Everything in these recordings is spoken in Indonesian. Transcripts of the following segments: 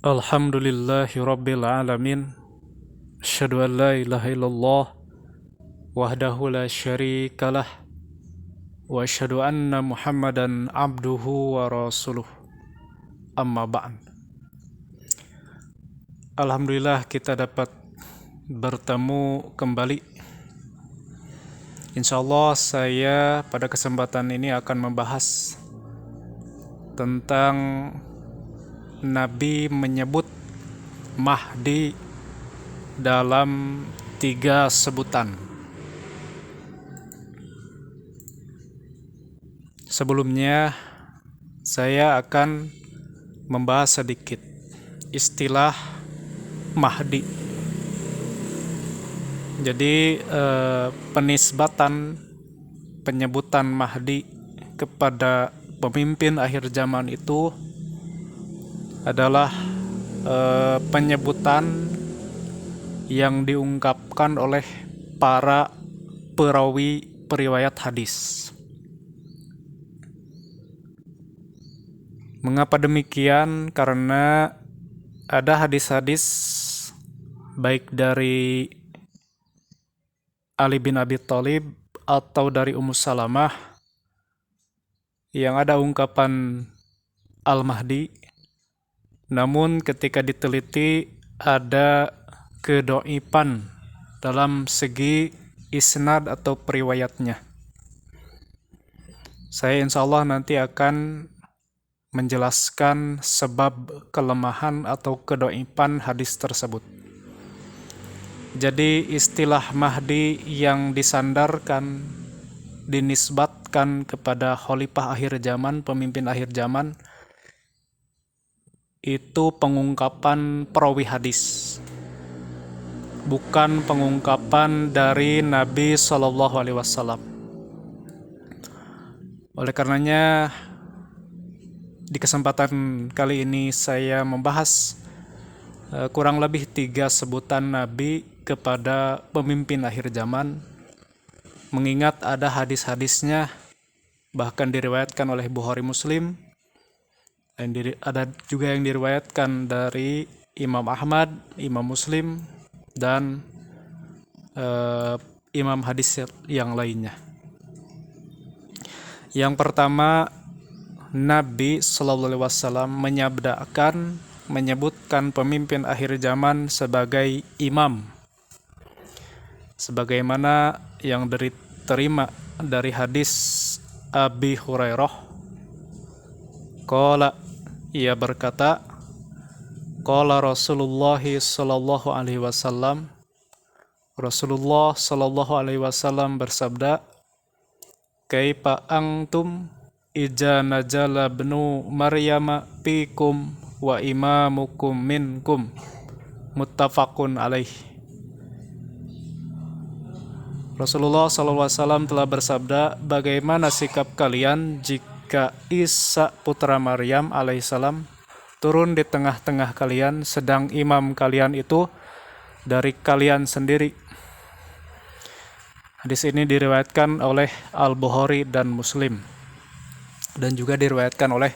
Alhamdulillahi Rabbil Alamin. Asyhadu an la ilaha illallah wahdahu la syarikalah wa asyhadu anna Muhammadan abduhu wa rasuluh. Amma ba'd. Alhamdulillah kita dapat bertemu kembali. Insyaallah saya pada kesempatan ini akan membahas tentang Nabi menyebut Mahdi dalam 3 sebutan. Sebelumnya saya akan membahas sedikit istilah Mahdi. Jadi penisbatan penyebutan Mahdi kepada pemimpin akhir zaman itu adalah penyebutan yang diungkapkan oleh para perawi periwayat hadis. Mengapa demikian? Karena ada hadis-hadis baik dari Ali bin Abi Thalib atau dari Ummu Salamah yang ada ungkapan Al-Mahdi, namun ketika diteliti ada kedhaifan dalam segi isnad atau periwayatnya. Saya insyaallah nanti akan menjelaskan sebab kelemahan atau kedhaifan hadis tersebut. Jadi istilah Mahdi yang disandarkan, dinisbatkan kepada khalifah akhir zaman, pemimpin akhir zaman, itu pengungkapan perawi hadis, bukan pengungkapan dari Nabi SAW. Oleh karenanya, di kesempatan kali ini saya membahas kurang lebih 3 sebutan Nabi kepada pemimpin akhir zaman, mengingat ada hadis-hadisnya bahkan diriwayatkan oleh Bukhari Muslim, ada juga yang diriwayatkan dari Imam Ahmad, Imam Muslim, dan imam hadis yang lainnya. Yang pertama, Nabi SAW menyebutkan pemimpin akhir zaman sebagai imam, sebagaimana yang diterima dari hadis Abi Hurairah. Qala, ia berkata, qala Rasulullah sallallahu alaihi wasallam, Rasulullah sallallahu alaihi wasallam bersabda, kaifa antum ija najala bnu Maryam fikum wa imamukum minkum, muttafaqun alaih. Rasulullah SAW telah bersabda, bagaimana sikap kalian jika Isa putra Maryam alaihissalam turun di tengah-tengah kalian, sedang imam kalian itu dari kalian sendiri. Hadis ini diriwayatkan oleh Al-Bukhari dan Muslim, dan juga diriwayatkan oleh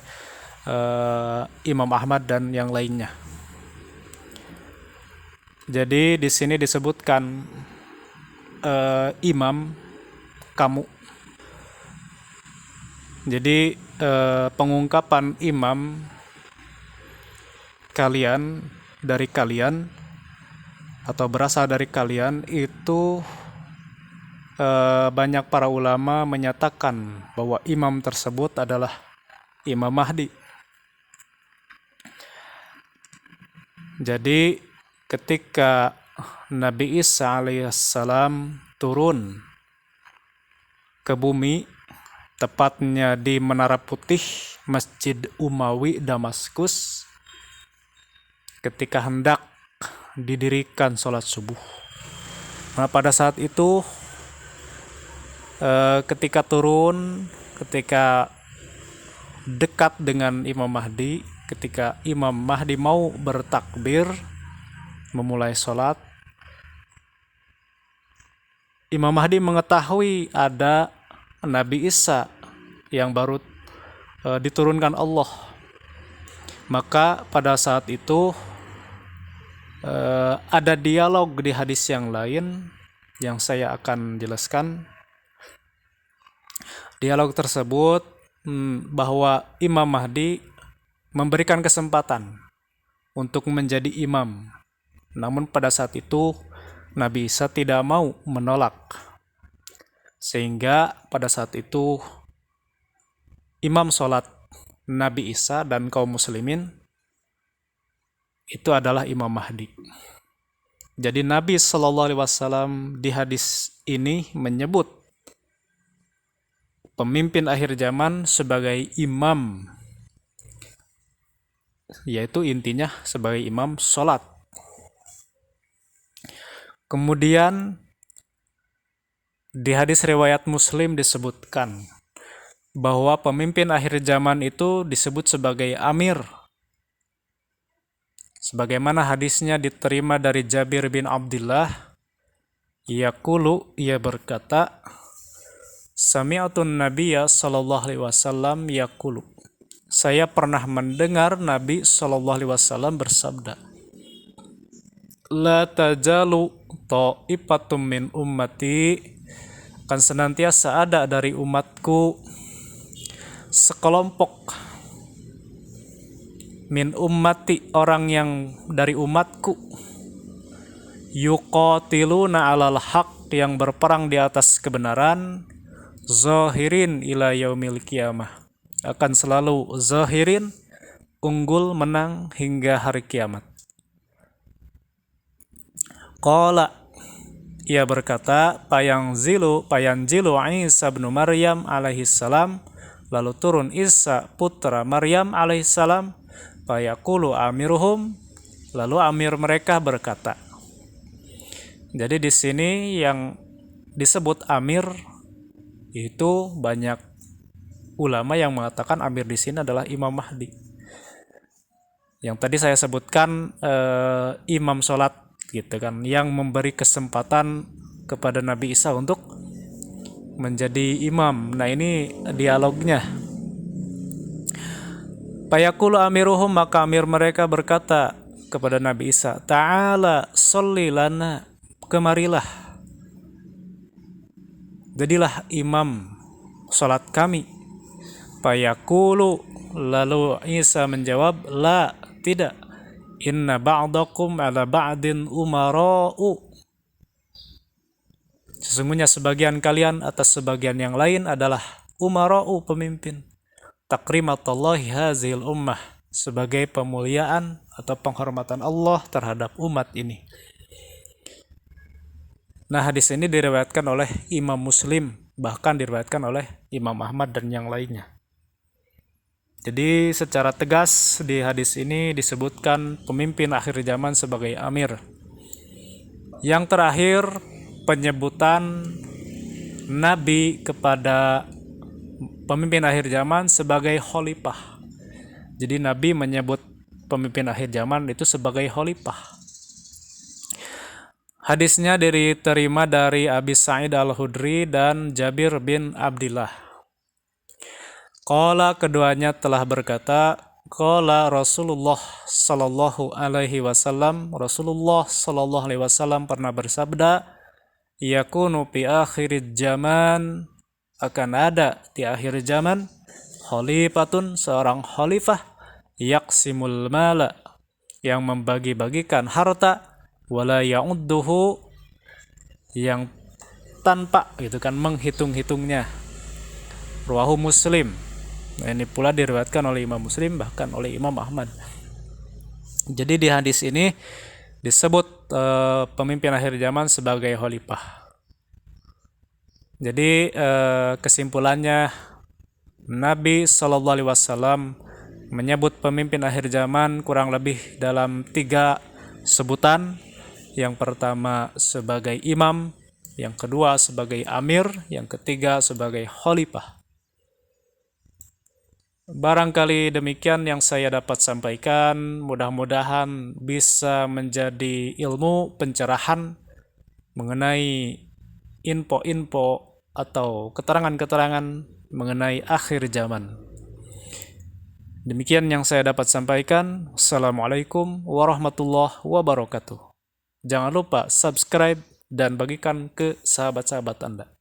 Imam Ahmad dan yang lainnya. Jadi di sini disebutkan imam kamu. Jadi pengungkapan imam kalian dari kalian atau berasal dari kalian itu banyak para ulama menyatakan bahwa imam tersebut adalah Imam Mahdi. Jadi ketika Nabi Isa alaihissalam turun ke bumi, tepatnya di Menara Putih Masjid Umawi Damaskus, ketika hendak didirikan sholat subuh. Nah, pada saat itu ketika turun, ketika dekat dengan Imam Mahdi, ketika Imam Mahdi mau bertakbir memulai sholat, Imam Mahdi mengetahui ada Nabi Isa yang baru diturunkan Allah. Maka pada saat itu ada dialog di hadis yang lain yang saya akan jelaskan. Dialog tersebut bahwa Imam Mahdi memberikan kesempatan untuk menjadi imam. Namun pada saat itu Nabi Isa tidak mau menolak. Sehingga pada saat itu imam sholat Nabi Isa dan kaum muslimin itu adalah Imam Mahdi. Jadi Nabi SAW di hadis ini menyebut pemimpin akhir zaman sebagai imam, yaitu intinya sebagai imam sholat. Kemudian di hadis riwayat Muslim disebutkan bahwa pemimpin akhir zaman itu disebut sebagai amir. Sebagaimana hadisnya diterima dari Jabir bin Abdullah, yaqulu, ia berkata, Sami'atun Nabiyya sallallahu alaihi wasallam yaqulu. Saya pernah mendengar Nabi sallallahu alaihi wasallam bersabda, La tajalu ta'ifatum min ummati, akan senantiasa ada dari umatku sekelompok min ummati, orang yang dari umatku, yuqatiluna alal haq, yang berperang di atas kebenaran, zahirin ila yaumil qiyamah, akan selalu zahirin, unggul, menang hingga hari kiamat. Qala, ia berkata, payanzilu Isa bin Maryam alaihi salam, lalu turun Isa putra Maryam alaihi salam, fayaqulu amiruhum, lalu amir mereka berkata. Jadi di sini yang disebut amir itu banyak ulama yang mengatakan amir di sini adalah Imam Mahdi. Yang tadi saya sebutkan imam sholat gitu kan, yang memberi kesempatan kepada Nabi Isa untuk menjadi imam. Nah, ini dialognya. Fayaqulu amiruhum, maka amir mereka berkata kepada Nabi Isa, Ta'ala sholli lana, kemarilah, jadilah imam salat kami. Fayaqulu, lalu Isa menjawab, la, tidak, inna ba'dakum ala ba'din umara'u, sesungguhnya sebagian kalian atas sebagian yang lain adalah umara'u, pemimpin. Takrimatullahi hazil ummah, sebagai pemuliaan atau penghormatan Allah terhadap umat ini. Nah, hadis ini diriwayatkan oleh Imam Muslim, bahkan diriwayatkan oleh Imam Ahmad dan yang lainnya. Jadi secara tegas di hadis ini disebutkan pemimpin akhir zaman sebagai amir. Yang terakhir, penyebutan Nabi kepada pemimpin akhir zaman sebagai khalifah. Jadi Nabi menyebut pemimpin akhir zaman itu sebagai khalifah. Hadisnya diterima dari Abi Sa'id Al-Khudri dan Jabir bin Abdullah. Qala, keduanya telah berkata, qala Rasulullah sallallahu alaihi wasallam, Rasulullah sallallahu alaihi wasallam pernah bersabda, yakunu fi akhir zaman, akan ada di akhir zaman, khalifatun, seorang khalifah, yaqsimul mala, yang membagi-bagikan harta, wala ya'udduhu, yang tanpa gitu kan menghitung-hitungnya. Rawahu Muslim. Nah, ini pula diriwayatkan oleh Imam Muslim, bahkan oleh Imam Ahmad. Jadi di hadis ini disebut pemimpin akhir zaman sebagai khalifah. Jadi kesimpulannya, Nabi Shallallahu Alaihi Wasallam menyebut pemimpin akhir zaman kurang lebih dalam 3 sebutan. Yang pertama sebagai imam, yang kedua sebagai amir, yang ketiga sebagai khalifah. Barangkali demikian yang saya dapat sampaikan, mudah-mudahan bisa menjadi ilmu pencerahan mengenai info-info atau keterangan-keterangan mengenai akhir zaman. Demikian yang saya dapat sampaikan. Assalamualaikum warahmatullahi wabarakatuh. Jangan lupa subscribe dan bagikan ke sahabat-sahabat Anda.